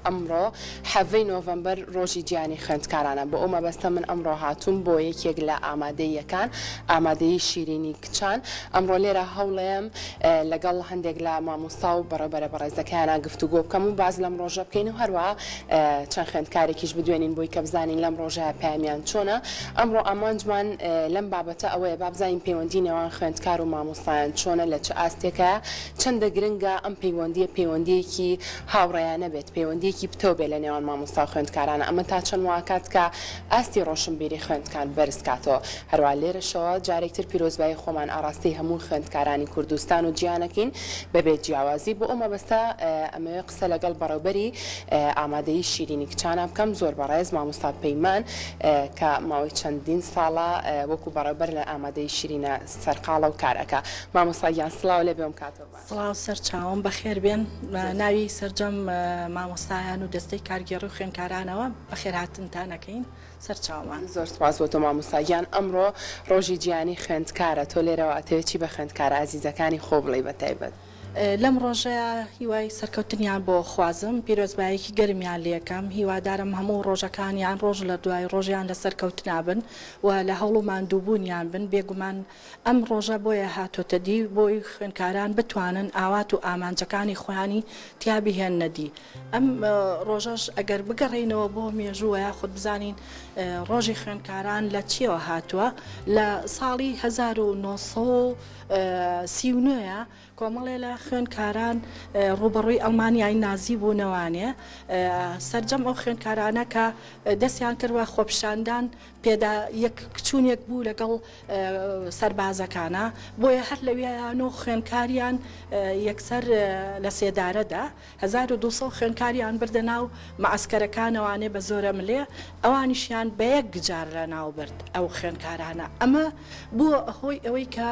ئەمڕۆ حەڤەی نۆڤەمبەر ڕۆژی گیانی خوێندکارانە بۆ ئەو مەبەستە من ئەمڕۆ هاتووم بۆ یەکێک لە ئامادەییەکان ئامادەیی شیرینی کچان ئەمڕۆ لێرە هەوڵەیەم لەگەڵ هەندێک لە مامۆستا و بەڕێبەرە بەڕێزەکەیانە گفتوگۆ بکەم و باز لەم ڕۆژە بکەین و هەروەها چەند خوێندکارێکیش بدوێنین بۆی کە بزانین لەم ڕۆژەیە پامیان چۆنە ئەمڕۆ ئامانجمان لەم بابەتە ئەوەیە با بزانین پەیوەندی نێوان خوێندکار و مامۆستایان چۆنە لە چه ئاستێکە چەندە گرنگە ئەم پەیوەندیە پەیوەندیەکی هاوڕێیانە بێت پەیوەندیەکی پتۆ بێت لە نێوان مامۆستا و خوێندکارانە ئەمە تا چەند واکات کە ئاستی ڕۆشنبیری خوێندکار بەرز کاتەوە هەروە لێرەشەوە جارێکتر پیرۆزبایی خۆمان ئاڕاستی هەموو خوێندکارانی کوردستان و گیانەکەین بەبێت جیاوازی بۆ ئەو مەبەستە ئەمەوێ قسە لەگەڵ بەڕێوەبەری ئامادەیی شیرینی کچانە بکەم زۆر بەڕێز مامۆستا پەیمان کە ماوەی چەندین ساڵە وەکو بەڕێوەبەر لە ئامادەیی شیرینە سەرقاڵە و کارەکە مامۆستا گیان سڵاو لێ بێم کاتەوە سڵاو سەر چاوم بەخێر بێن ناوی سەرجەم مامۆستایان و دەستەی کارگێڕی و خوێندکارانەوە بەخێر هاتنتانەکەین سەر چاومان زۆر سپاس بۆ تۆ مامۆستاگیان ئەمڕۆ ڕۆژی گیانی خوێندکارە تۆ لێرەوە ئەتەوێتی بە خوێندکارە ئازیزەکانی خۆ بڵێ بەتایبەت لەم ڕۆژەیە هیوای سەرکەوتنیان بۆ خوازم پیرۆزبایەکی گەرمیان لێکەم هیوادارم هەموو ڕۆژەکانیان ڕۆژ لە دوای ڕۆژیان لە سەرکەوتنابن و لە هەوڵومان دووبوونیان بن بێگومان ئەم ڕۆژە بۆیە هاتۆتە دی بۆی خوێندکاران بتوانن ئاوات و ئامانجەکانی خۆیانی تیابیهێن نەدی ئەم ڕۆژەش ئەگەر بگەڕێنەوە بۆ مێژووە خود بزانین ڕۆژی خوێندکاران لە چیەوە هاتووە لە ساڵی 1939 کۆمەڵێ لە خوێندکاران ڕوبەڕووی ئەڵمانیای نازی بوونەوانێ سەرجەم ئەو خوێندکارانە کە دەستیان کردوە خۆپشاندان پێدا یەک کچوونێک بوو لەگەڵ سەربازەکانە بۆیە هەر لەوێیان و خوێندکاریان یەکسەر لە سێدارەدا 1200 خوێندکاریان بردە ناو مەعسکەرەکانەوانێ بە زۆرە ملێ ئەوانیشیان بە یەک گجار لە ناو برد ئەو خوێندکارانە ئەمە بووە هۆی ئەوەی کە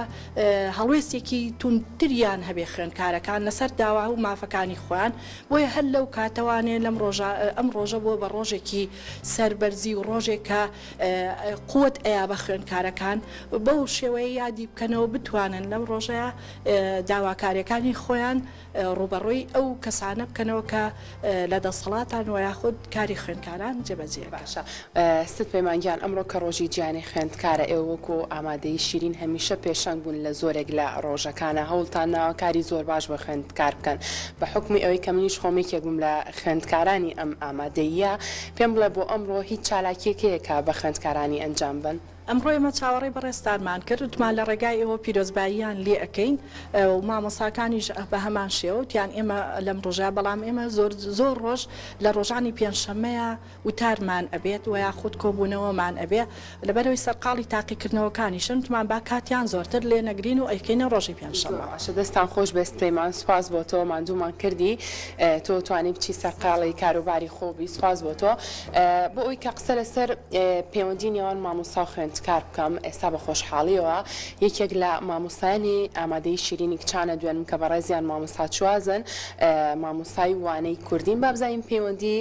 هەڵوێستێکی توندتریان هەبێ خوێندکارەکان لەسەر داوا و مافەکانی خۆیان بۆیە هەر لەو کاتەوانێ ئەم ڕۆژە بۆ بە ڕۆژێکی سەربەرزی و ڕۆژێک کە قوت ئەیە بە خوێندکارەکان بەو شێوەیە یادی بکەنەوە بتوانن لەم ڕۆژەیە داواکاریەکانی خۆیان ڕوبەڕووی ئەو کەسانە بکەنەوە کە لە دەسەڵاتان و یاخود کاری خوێندکاران جێبەجێ باشە ست پەیمانگیان ئەمڕۆ کە ڕۆژی گیانی خوێندکارە ئێوە وەکو ئامادەیی شیرین هەمیشە پێشەنگ بوون لە زۆرێک لە ڕۆژەکانە هەوڵتان ناوەکاری زۆر باش بە خوێندکار بکەن بە حکمی ئەوەی کە منیش خۆمێکێک بووم لە خوێندکارانی ئەم ئامادەییە پێم بڵێ بۆ ئەمڕۆ هیچ چالاکیەکەیە کە بە خوێندکارانی ئەنجام بن ئەمڕۆ ئێمە چاوەڕێی بەڕێستانمان کرد وتمان لە ڕێگای ئێوە پیرۆزباییان لێ ئەەکەین و مامۆساکانیش بە هەمان شێوەتیان ئێمە لەم ڕۆژە بەڵام ئێمە زۆر ڕۆژ لە ڕۆژانی پێنجشەممەیە وتارمان ئەبێت و یاخود کۆبوونەوەمان ئەبێ لەبەرەوەی سەرقاڵی تاقیکردنەوەکانیشن وتمان با کاتیان زۆرتر لێ نەگرین و ئەیکەینە ڕۆژی پێنجشەممە دەستان خۆش بێست پەیمان سوپاس بۆ تۆ ماندوومان کردی تۆ توانی بچی سەرقاڵی کاروباری خۆبی سوپاس بۆ تۆ بۆ ئەوی کە قسە لەسەر پەیوەندی نێوان مامۆستا و کار بکەم ئێستا بە خۆشحاڵیەوە یەکێک لە مامۆستایانی ئامادەی شیرینی کچانە دوێنم کە بەڕێزیان مامۆستا چوازن مامۆستای وانەی کوردین بابزانین پەیوەندی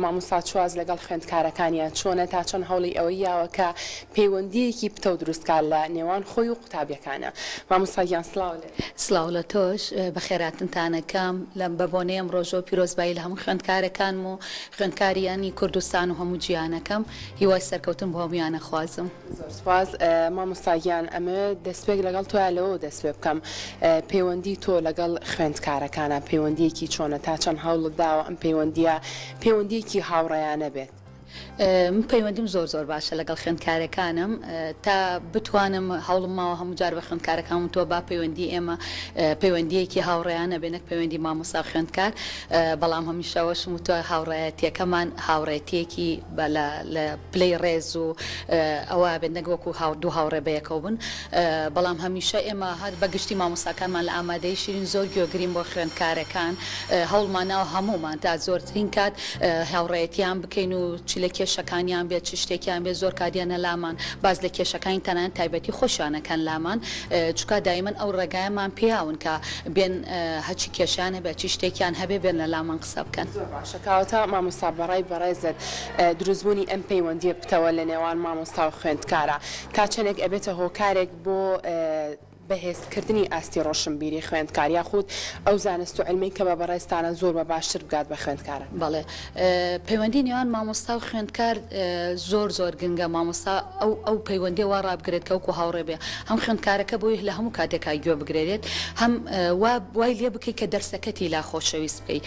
مامۆستا چواز لەگەڵ خوێندکارەکانیان چۆنە تا چەند هەوڵی ئەوەی یاوە کە پەیوەندیەکی پتە و دروستکار لە نێوان خۆی و قوتابیەکانە مامۆستاگیان سڵاو لێ سڵاو لە تۆش بە خێراتنتانەکەم لەم بەبۆنەیەم ڕۆژۆ پیرۆزبایی لە هەموو خوێندکارەکانم و خوێندکاریانی کوردستان و هەموو گیانەکەم هیوای سەرکەوتن بۆ هەمویانە خوازم زۆر سپاس مامۆستاگیان ئەمە دەستپێک لەگەڵ تۆە لەوە دەست پێ بکەم پەیوەندی تۆ لەگەڵ خوێندکارەکانە پەیوەندیەکی چۆنە تا چەند هەوڵت داوە ئەم پەیوەندیەکی هاوڕێیانە بێت من پەیوەندیم زۆر باشە لەگەڵ خوێندکارەکانم تا بتوانم هەوڵم ماوە هەموو جار بە خوێندکارەکانم تۆ با پەیوەندی ئێمە پەیوەندیەکی هاوڕێیانە بێنێک پەیوەندی مامۆستا خوێندکار بەڵام هەمیشەوەشم و تۆ هاوڕێیەتیەکەمان هاوڕێتیەکی لە پلەی ڕێز و ئەوە بێنەک وەکو دوو هاوڕێ بەیەکەوە بن بەڵام هەمیشە ئێمە هەر بەگشتی مامۆستاکانمان لە ئامادەی شیرین زۆر گوێگرین بۆ خوێندکارەکان هەوڵماناوە هەمومان تا زۆرترین کات هاوڕێیەتیان بکەین و لە کێشەکانیان بێت چ شتێکیان بێت زۆر کاریانە لامان باز لە کێشەکانی تەنان تایبەتی خۆشیانەکەن لامان چکە دایمەن ئەو ڕێگایەمان پیاون کە بێن هەچی کێشیان هەبێت چی شتێکیان هەبێ بێن لە لامان قسە بکەن باشەکەوتە مامۆستا بەڕای بەڕێزت دروستبوونی ئەم پەیوەندیە بتەوە لە نێوان مامۆستا و خوێندکارە تا چەندێک ئەبێتە هۆکارێک بۆ بەهێزکردنی ئاستی ڕۆشنبیری خوێندکار یاخود ئەو زانست و علمی کە بە بەڕێستانە زۆر بە باشتر بگات بە خوێندکارە. بەڵێ پەیوەندی نێوان مامۆستا و خوێندکار زۆر زۆر گرنگە. مامۆستا ئەو پەیوەندی وا ڕابگرێت کە وەکو هاوڕێ بێ هەم خوێندکارەکە بۆی لە هەموو کاتێکا گوێ بگرێت هەم وای لێ بکەیت کە دەرسەکەتی لا خۆشەویست بکەیت.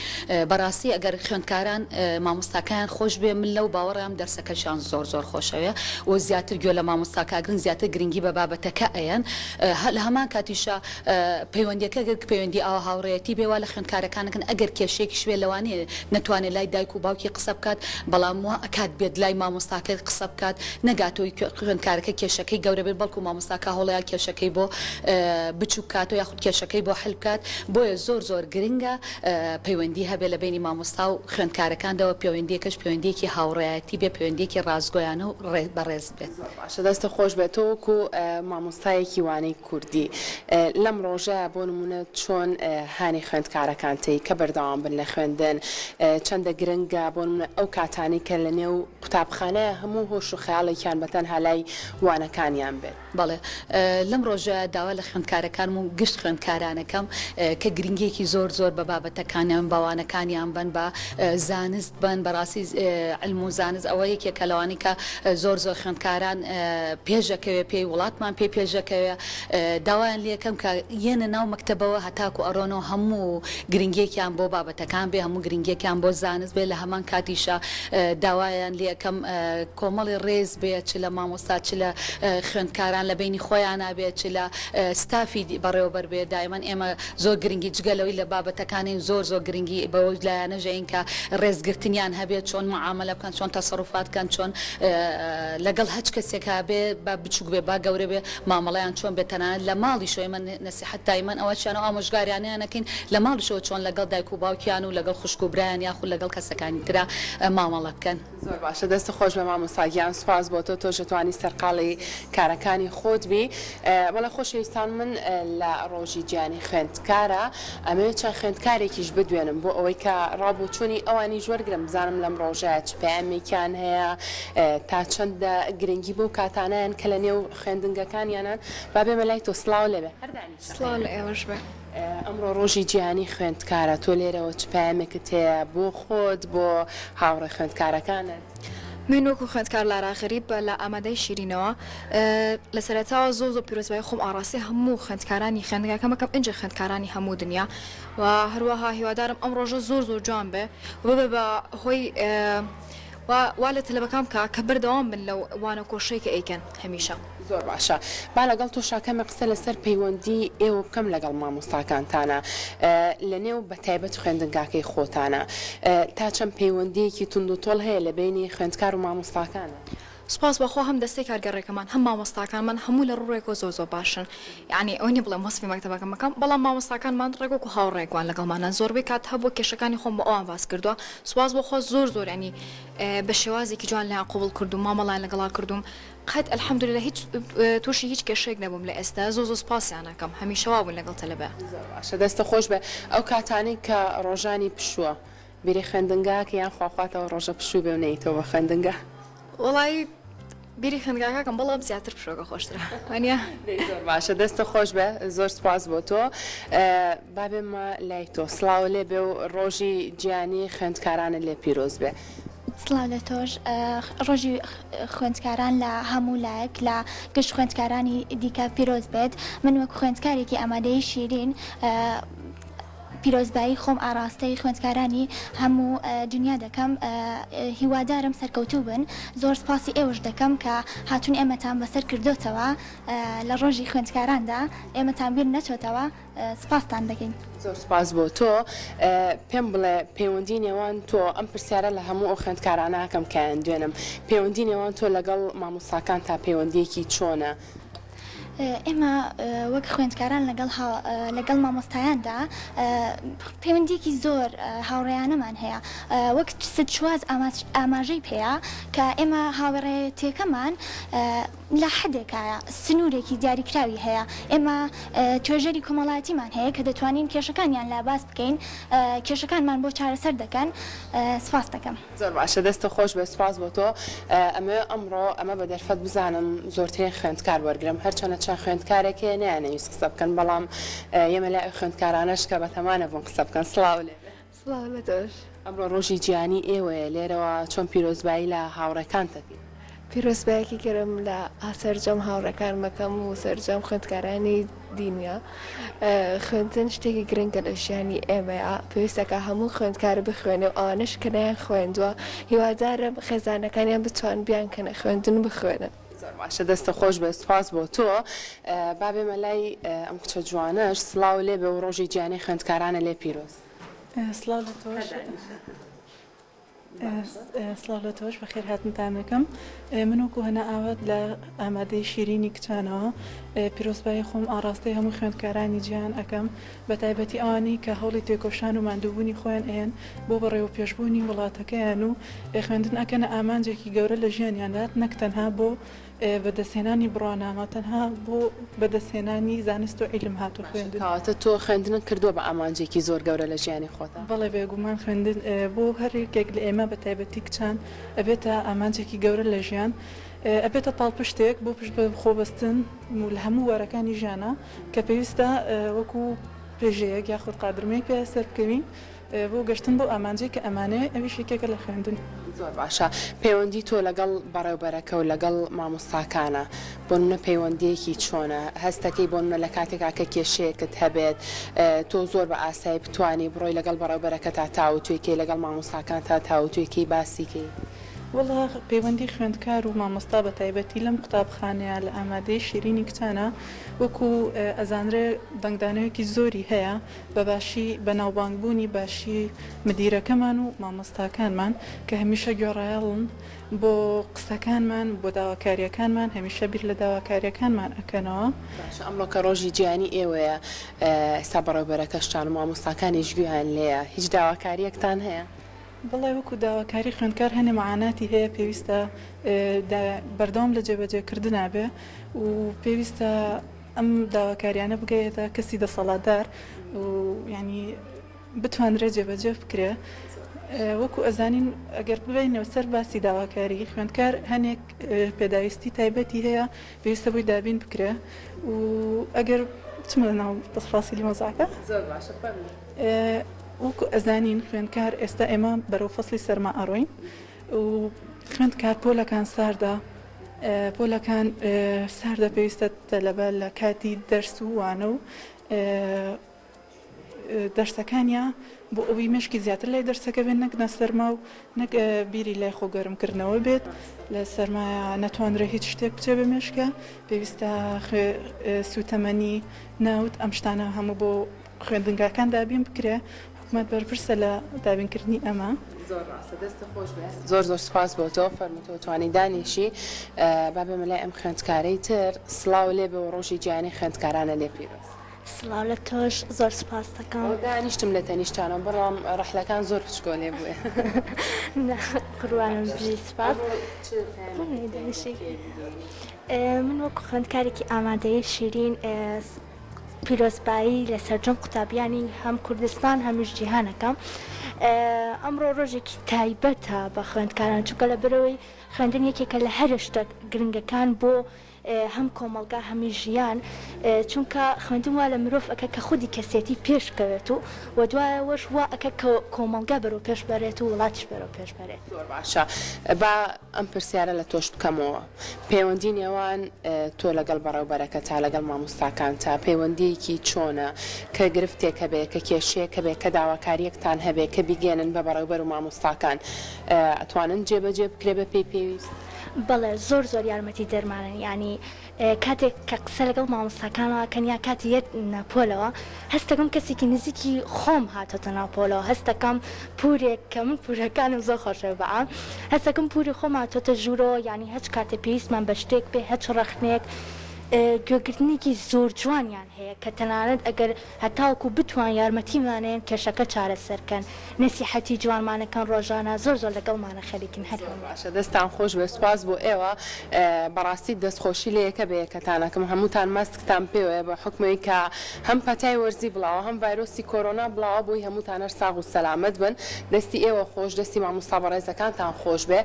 بەڕاستی ئەگەر خوێندکاران مامۆستاکان خۆش بێ من لەو باوەڕام دەرسەکەشان زۆر زۆر خۆشەوە و زیاتر گوێ لە مامۆستاکەگرن زیاتر گرنگی بە بابەتەکە ئەیەن لە هەمان کاتیشە پەیوەندیەکە پەیوەندی ئاوا هاوڕێتی بێوا لە خوێندکارەکانەکەن ئەگەر کێشێکی شوێ لەوانەیە نەتوانێت لای دایک و باوکی قسە بکات بەڵام وا ئەکات بێت لای مامۆستاکە قسە بکات نەگاتەوەی خوێندکارەکە کێشەکەی گەورە بێت بەڵکو مامۆستاکە هەوڵەیە کێشەکەی بۆ بچوو کاتەوە یاخود کێشەکەی بۆ حل بکات. بۆیە زۆر زۆر گرنگە پەیوەندی هەبێت لە بینی مامۆستا و خوێندکارەکانەوە پەیوەندیەکەش پەیوەندیەکی هاوڕێتی بێ پەیوەندیەکی ڕازگۆیانە و بەڕێز بێت. باشە دەستە خۆش بێتەوەکو مامۆستایەکی وانەی کوردی لەم ڕۆژەیە بۆ نمونە چۆن هانی خوێندکارەکانتی کە بەردەوام بن لە خوێندن چەندە گرنگە بۆ نمونە ئەو کاتانی کە لە نێو قوتابخانەیە هەموو هۆش و خەیاڵێکیان بەتەنها لای وانەکانیان بێت. بەڵێ لەم ڕۆژە داوا لە خوێندکارەکانم و گشت خوێندکارانەکەم کە گرنگێکی زۆر زۆر بە بابەتەکانیان باوانەکانیان بن بە زانست بن بەڕاستی علم و زانست ئەوە یەکێکە لەوانی کە زۆر زۆر خوێندکاران پێشەکەوێ پێی وڵاتمان پێشەکەوێ داوایان لەکەم کە یەنە ناو مەکتەبەوە هەتاکو ئەڕۆنەوە هەموو گرنگێکیان بۆ بابەتەکان بێ هەموو گرنگێکیان بۆ زانست بێ لە هەمان کاتیشە داوایان لەکەم کۆمەڵی ڕێز بێت چ لە مامۆستا چ لە خوێندکاران لە بینی خۆیان نابێت چ لە ستافی بەڕێوەبەر بێت دایمەن ئێمە زۆر گرنگی جگەلەوەی لە بابەتەکانی زۆر زۆر گرنگی بەوە لایەنەژەین کە ڕێزگرتنیان هەبێت چۆن معاملە بکەن چۆن تەسەڕوفاتکەن چۆن لەگەڵ هەچ کەسێکا بێ با بچوک بێ با گەورە بێ مامەڵەیان چۆن بێتەنان لە ماڵی شۆی من نەسیحەت دایمەن ئەوەشیان و ئامۆژگاریانیانەکەین لە ماڵی شۆ چۆن لەگەڵ دایک و باوکیان و لەگەڵ خوشک و برایان یاخود لەگەڵ کەسەکانی ترا مامەڵە بکەن. زۆر باشە دەستە خۆش بە مامۆستاگیان سوپاس بۆ تۆ تۆژەتوانی سەرقاڵی کارەکانی خۆت بی. بەڵە خۆشەویستان من لە ڕۆژی گیانی خوێندکارە ئەمەوێت چەند خوێندکارێکیش بدوێنم بۆ ئەوەی کە ڕابوچوونی ئەوانی ژوەرگرم بزانم لەم ڕۆژەیە چ پەیامێکیان هەیە تا چەندە گرنگی بۆ کاتانیان کە لە نێو خوێندنگەکانیانان با بێمە لای تۆ سڵاو لێبێ. سڵاو لە ئێوەش بێ. ئەمڕۆ ڕۆژی گیانی خوێندکارە تۆ لێرەوە چ پەیامێکت هەیە بۆ خۆت بۆ هاوڕێ خوێندکارەکانت؟ من وەکو خوێندکار لارا غەریب لە ئامادەی شیرینەوە لە سەرەتاوە زۆر پیرۆزبایی خۆم ئاڕاستی هەموو خوێندکارانی خوێندگاکەمەکەم ئەنجە خوێندکارانی هەموو دنیا و هەروەها هیوادارم ئەم ڕۆژە زۆر زۆر جوان بێ و ببێ بە هۆی وا لە تەلەبەکەم کە بەردەوام بن لەو وانە کۆشەی کە ئەیکەن هەمیشە. زۆر باشە با لەگەڵ تۆ شاکەمە قسە لەسەر پەیوەندی ئێوە بکەم لەگەڵ مامۆستاکانتانە لە نێو بە تایبەت خوێندنگاکەی خۆتانە تا چەند پەیوەندیەکی تونند و تۆڵ هەیە لە بینی خوێندکار و مامۆستاکانە؟ سپاس بەخۆ هەم دەستەی کارگەڕێکەکەمان هەم مامۆستاکانمان هەموو لە ڕوڕێکەوە زۆر زۆر باشن یعنی ئەوەی بڵێم وەسفی مەکتەبەکەمەکەم بەڵام مامۆستاکانمان ڕێک و هاوڕێکوان لەگەڵمانە زۆربەی کات هەبوو کێشەکانی خۆم بە ئەوان باس کردووە سپاس بەخۆ زۆر زۆر ینی بە شێوازێکی جوان لەیان قوبڵ کردوم مامەڵیان لەگەڵا کردوم قەت ئەلحەمدوللە هیچ تووشی هیچ کێشەیەک نەبووم لە ئێستا زۆر زۆر سپاسیانەکەم هەمیشەوا بوون لەگەڵ تەلەبە. باشە دەستە خۆش بێ ئەو کاتانی کە ڕۆژانی پشووە بیری خوێندنگاکە یان خواخواتەوە ڕۆژە پشوو بێ و نەیتەوە بە خوێندنگا؟ وڵی بیری خوێندگاکەم بەڵام زیاتر پشۆکە خۆشترە وانە زۆر باشە دەستە خۆش بێ زۆر سپاس بۆ تۆ با بێمە لای تۆ سڵاو لێ بێ و ڕۆژی گیانی خوێندکارانە لێ پیرۆز بێ. سڵاو لە تۆش ڕۆژی خوێندکاران لە هەموو لایەک لە گشت خوێندکارانی دیکە پیرۆز بێت من وەک خوێندکارێکی ئامادەی شیرین پیرۆزبایی خۆم ئاراستەی خوێندکارانی هەموو دنیا دەکەم هیوادارم سەرکەوتوو بن زۆر سپاسی ئێوەش دەکەم کە هاتوون ئێمەتان بەسەر کردوتەوە لە ڕۆژی خوێندکاراندا ئێمەتان بیر نەچۆتەوە سپاستان دەکەین. زۆر سپاس بۆ تۆ پێم بڵێ پەیوەندی نێوان تۆ ئەم پرسیارە لە هەموو ئەو خوێندکارانەکەم کایان دوێنم پەیوەندی نێوان تۆ لەگەڵ مامۆستاکان تا پەیوەندیەکی چۆنە؟ ئێمە وەک خوێندکاران لەگەڵ مامۆستایاندا پەیوەندیەکی زۆر هاوڕێیانەمان هەیە وەک چواز ئاماژەی پێەیە کە ئێمە هاوڕێتێکەمان لە حدێکایە سنوورێکی دیاریکراوی هەیە ئێمە توێژەری کۆمەڵاتیمان هەیە کە دەتوانین کێشەکانیان لا باس بکەین کێشەکانمان بۆ چارەسەر دەکەن. سپاس دەکەم. زۆر باشە دەستە خۆش بە سپاس بۆ تۆ ئەمە ئەمڕۆ ئەمە بە دەرفەت بزانم زۆرترین خوێندکار وەرگرم هەرچەنە چەند خوێندکارێکی نیانەویست قسە بکەن بەڵام ئێمە لای خوێندکارانەش کە بەتەمانە بوون قسە بکەن سڵاو لێ سڵاو لە تۆش ئەمڕۆ ڕۆژی گیانی ئێوەیە لێرەوە چۆن پیرۆزبایی لە هاوڕێکانتەکەی پیرۆزبایەکی گەرم لە سەرجەم هاوڕەکان مەکەم و سەرجەم خوێندکارانی دینیا خوێندن شتێکی گرنگە لە ژیانی ئێمەیە پێویستەکە هەموو خوێندکار بخوێنێ و ئەوانش کەنیان خوێندووە هیوادارم خێزانەکانیان بتوان بیان کەنە خوێندن بخوێنن زۆر باشە دەستە خۆش بە سوپاس بۆ تۆ بابێمە لای ئەم کچە جوانەش سڵاو لێ بێ و ڕۆژی گیانی خوێندکارانە لێ پیرۆز سڵاو لە تۆش سڵاو لە تۆش بەخێر هاتنتانەکەم من وەکو هەنا ئاوات لە ئامادەی شیرینی کچانەوە پیرۆزبایی خۆم ئاڕاستی هەموو خوێندکارانی گیان ئەەکەم بە تایبەتی ئەوانەی کە هەوڵی تێکۆشان و ماندووبوونی خۆیان ئێن بۆ بەڕێوە پێشبوونی وڵاتەکەیان و خوێندن ئەکەنە ئامانجێکی گەورە لە ژیانیاندات نەک تەنها بۆ بەدەستێنانی بڕوانامە تەنها بۆ بەدەستێنانی زانست و عیلم هاتو خوێندن کەواتە تۆ خوێندن کردووە بە ئامانجێکی زۆر گەورە لە ژیانی خۆتە بەڵێ بێگومان خوێندن بۆ هەرێکێک لە ئێمە بە تایبەتی کچان ئەبێتە ئامانجێکی گەورە لە ژیان ئەبێتە پاڵپشتێک بۆ پشت بە خۆبەستن لە هەموو وەرەکانی ژیانە کە پێویستە وەکو پێژەیەک یاخود قادرمەیەک پێ سەر بکەوین بۆ گەشتن بۆ ئامانجێک کە ئەمانەیە ئەویش یەکێکە لە خوێندن زۆر باشە پەیوەندی تۆ لەگەڵ بەڕێوبەرەکە و لەگەڵ مامۆستاکانە بۆ منە پەیوەندیەکی چۆنە هەستەکەی بۆ منە لە کاتێکا کە کێشەیەکت هەبێت تۆ زۆر بە ئاسایی بتوانی بڕۆی لەگەڵ بەڕێوبەرەکە تا تاوتوێکی لەگەڵ مامۆستاکان تا تاوتوێکی باسیکەی وڵا پەیوەندی خوێندکار و مامۆستا بە تایبەتی لەم قوتابخانەیە لە ئامادەی شیرینی کچانە وەکو ئەزانرێ دەنگدانەوەیەکی زۆری هەیە بەباشی بە ناوبانگبوونی باشی مدیرەکەمان و مامۆستاکانمان کە هەمیشە گۆڕایاڵن بۆ قسەکانمان بۆ داواکاریەکانمان هەمیشە بیر لە داواکاریەکانمان ئەکەنەوە ئەمڕۆ کە ڕۆژی گیانی ئێوەیە ئێستا بەڕێوبەرەکەشتان و مامۆستاکانی ژگویان لێیە هیچ داواکاریەکتان هەیە؟ بەڵێ وەکو داواکاری خوێندکار هەنێ معاناتی هەیە پێویستە بەردەوام لە جێبەجێکردنا بێ و پێویستە ئەم داواکاریانە بگەیتە کەسی دەسەڵاتدار و ینی بتوانرێت جێبەجێ بکرێ وەکو ئەزانین ئەگەر ببینەوە سەر باسی داواکاری خوێندکار هەنێک پێداویستی تایبەتی هەیە پێویستە بۆی دابین بکرێ و ئەگەر چمە ناو دەسفاسیلی مۆزاکە زۆر باشە وەکو ئەزانین خوێندکار ئێستا ئێمە بەرەو فەسلی سەرما ئەڕۆین و خوێندکار پۆلەکان ساردا پۆلەکان ساردە پێویستە تەلەبە لە کاتی دەرس و وانە و دەرسەکانیان بۆ ئەوی مشکی زیاتر لای دەرسەکە بێت نەک نەسەرما و نەک بیری لای خۆگەرمکردنەوە بێت لە سەرمایە نەتوانرێت هیچ شتێک بچێ بە مێشکە پێویستە سوتەمەنی ناوت ئەم شتانە هەموو بۆ خوێندنگاکان دابین بکرێ حکومەت بەرپرسە لە دابینکردنی ئەمە زۆر ڕاستە دەستە خۆش بێت زۆر زۆر سپاس بۆ تۆ فەرمووتەوە توانی دانیشی با بێمە لای ئەم خوێندکارەی تر سڵاو لێ بێ و ڕۆژی گیانی خوێندکارانە لێ پیرۆز سڵاو لە تۆش زۆر سپاس دەکەم دانیشتم لە تەنیشتانە بەڵام ڕەحلەکان زۆر پچکۆ لێ بووێ قڕوانم بژی سپاس من وەکو خوێندکارێکی ئامادەیی شیرین پیرۆزبایی لە سەرجەم قوتابیانی هەم کوردستان هەمیش جیهانەکەم ئەمڕۆ ڕۆژێکی تایبەتە بە خوێندکاران چونکە لە بەرەوەی خوێندن یەکێکە لە هەر شتە گرنگەکان بۆ هەم کۆمەلگا هەمی ژیان چونکە خوێندن وا لە مرۆڤ ئەکە کە خودی کەسێتی پێشکەوێت و دوایەوەش وا ئەکە کۆمەلگا بەرەو پێش بەرێت و وڵاتیش بەرەو پێش بەرێت زۆر باشە با ئەم پرسیارە لە تۆش بکەمەوە پەیوەندی نێوان تۆ لەگەڵ بەڕێوبەرەکە تا لەگەڵ مامۆستاکان تا پەیوەندیەکی چۆنە کە گرفتێکە بێ کە کێشەیەکە بێ کە داواکاریەکتان هەبێ کە بیگەێنن بە بەڕێوبەر و مامۆستاکان ئەتوانن جێبەجێ بکرێ بە پێی پێویست بەڵێ زۆر زۆر یارمەتی دەرمانن ینی کاتێک کە قسە لەگەڵ مامۆستاکانەوە کەنیا کاتی یەت ناپۆلەوە هەستەکەم کەسێکی نزیکی خۆم هاتۆتە ناپۆلەوە هەستەکەم پورێک کە من پورەکانم زۆر خۆشە بەعام هەستەکەم پوری خۆم هاتۆتە ژوورەوە ینی هەچ کاتێ پێویستمان بە شتێک بێ هەچ ڕەخنێک گوێگرتنێکی زۆر جوانیان هەیە کە تەنانەت ئەگەر هەتاوکو بتوان یارمەتیمانێن کێشەکە چارەسەرکەن نسیحەتی جوانمانەکەن ڕۆژانە زۆر زۆر لەگەڵمانە خەریکن هەر باشە دەستان خۆش بێ سوپاس بۆ ئێوە بەڕاستی دەستخۆشی لە یەکە بە یەکەتانەکەم هەمووتان مەستکتان پێوەیە بە حکمەوەی کە هەم پەتای وەرزی بڵاوە هەم ڤایرۆسی کۆرۆنا بڵاوە بۆی هەمووتانەر ساغ و سەلامەت بن دەستی ئێوە خۆش دەستی مامۆستا بەڕێزەکانتان خۆش بێ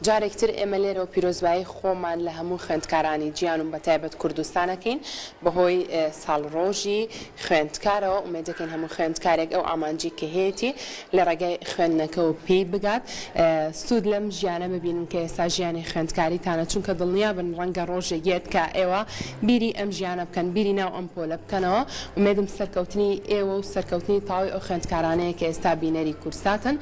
جارێکتر ئێمە لێرە و پیرۆزبایی خۆمان لە هەموو خوێندکارانی گیان و بەتایبەت کورد کوردستانەکەین بەهۆی ساڵ ڕۆژی خوێندکارەوە ئومێدەکەین هەموو خوێندکارێک ئەو ئامانجی کە هەیەی لە ڕێگای خوێندنەکەەوە پێی بگات سوود لەم ژیانە ببینن کە ئێستا ژیانی خوێندکاریتانە چونکە دڵنیا بن ڕەنگە ڕۆژێکێت کە ئێوە بیری ئەم ژیانە بکەن بیری ناو ئەم پۆلە بکەنەوە ومێدم سەرکەوتنی ئێوە و سەرکەوتنی تاوی ئەو خوێندکارانەیە کە ئێستا بینەری کورساتن